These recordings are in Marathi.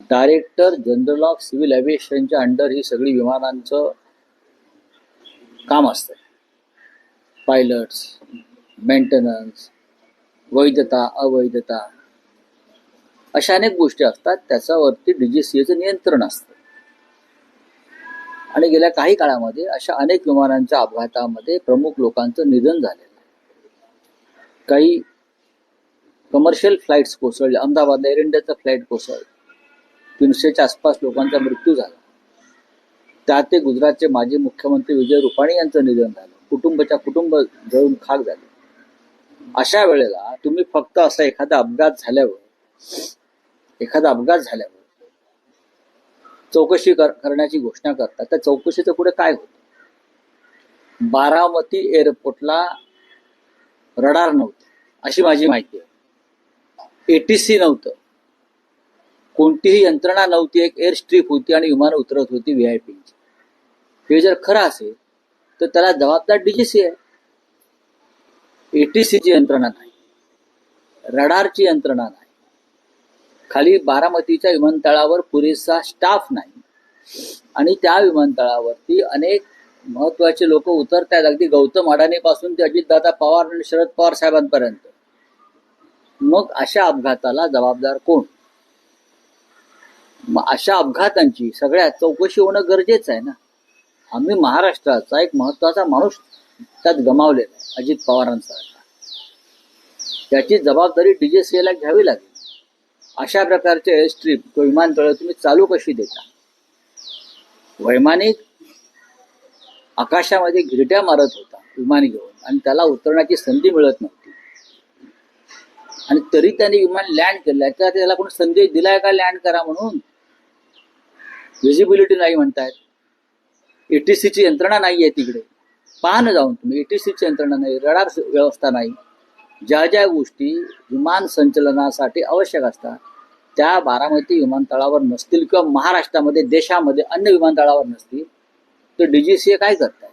डायरेक्टर जनरल ऑफ सिव्हिल एव्हिएशनच्या अंडर ही सगळी विमानांचं काम असतं. पायलट्स, मेंटेनन्स, वैधता, अवैधता अशा अनेक गोष्टी असतात. त्याच्यावरती DGCAचं नियंत्रण असतं. आणि गेल्या काही काळामध्ये अशा अनेक विमानांच्या अपघातामध्ये प्रमुख लोकांचं निधन झालेलं आहे. काही कमर्शियल फ्लाईट्स कोसळले. अहमदाबादला एअर इंडियाचं फ्लाईट कोसळलं. 300च्या आसपास लोकांचा मृत्यू झाला. त्यात ते गुजरातचे माजी मुख्यमंत्री विजय रुपाणी यांचं निधन झालं. कुटुंब जळून खाक झाले. अशा वेळेला तुम्ही फक्त असा एखादा अपघात झाल्यावर चौकशी करण्याची घोषणा करतात. त्या चौकशीचं पुढे काय होतं? बारामती एअरपोर्टला रडार नव्हतं अशी माझी माहिती आहे. ATC नव्हतं, कोणतीही यंत्रणा नव्हती. एक एअर स्ट्रीप होती आणि विमानं उतरत होती VIPची. हे जर खरं असेल तर त्याला जबाबदार DGCA आहे. ATCची यंत्रणा नाही, रडारची यंत्रणा नाही, खाली बारामतीच्या विमानतळावर पुरेसा स्टाफ नाही आणि त्या विमानतळावरती अनेक महत्वाचे लोक उतरत आहेत. अगदी गौतम अडाणीपासून ते अजितदादा पवार आणि शरद पवार साहेबांपर्यंत. मग अशा अपघाताला जबाबदार कोण? मग अशा अपघातांची सगळ्यात चौकशी होणं गरजेचं आहे ना. आम्ही महाराष्ट्राचा एक महत्वाचा माणूस त्यात गमावलेला आहे, अजित पवारांसारखा. त्याची जबाबदारी DGCAला घ्यावी लागेल. अशा प्रकारचे एअर स्ट्रीप किंवा विमानतळ तुम्ही चालू कशी देता? वैमानिक आकाशामध्ये घिरट्या मारत होता विमान घेऊन आणि त्याला उतरण्याची संधी मिळत नव्हती आणि तरी त्याने विमान लँड केलं. त्याला कोणी संदेश दिलाय का लँड करा म्हणून? व्हिजिबिलिटी नाही म्हणतायत. ATCची यंत्रणा नाही आहे तिकडे. पहा ना जाऊन तुम्ही. ATCची यंत्रणा नाही, रडार व्यवस्था नाही. ज्या ज्या गोष्टी विमान संचलनासाठी आवश्यक असतात त्या बारामती विमानतळावर नसतील किंवा महाराष्ट्रामध्ये देशामध्ये अन्य विमानतळावर नसतील तर DGCA काय करताय?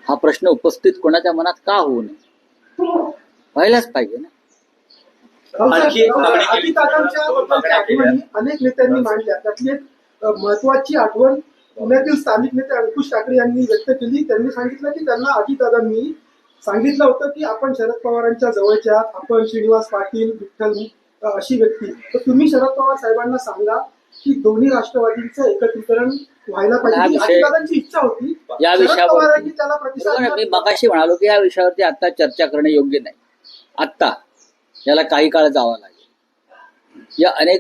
हा प्रश्न उपस्थित कोणाच्या मनात का होऊ नये? पाहिलाच पाहिजे ना. अनेक नेत्यांनी मांडल्या. त्यातली एक महत्वाची आठवण पुण्यातील स्थानिक नेते अंकुश ठाकरे यांनी व्यक्त केली. त्यांनी सांगितलं की त्यांना अजितदादांनी सांगितलं होतं की आपण शरद पवारांच्या जवळच्या, आपण श्रीनिवास पाटील, विठ्ठल अशी व्यक्ती, तर तुम्ही शरद पवार साहेबांना सांगा की दोन्ही राष्ट्रवादींचं एकत्रीकरण व्हायला पाहिजे. अजितदादांची इच्छा होती. या विषयावर त्याला प्रतिसाद. मी मगाशी म्हणालो की या विषयावरती आता चर्चा करणे योग्य नाही. आत्ता याला काही काळ जावं लागेल. या अनेक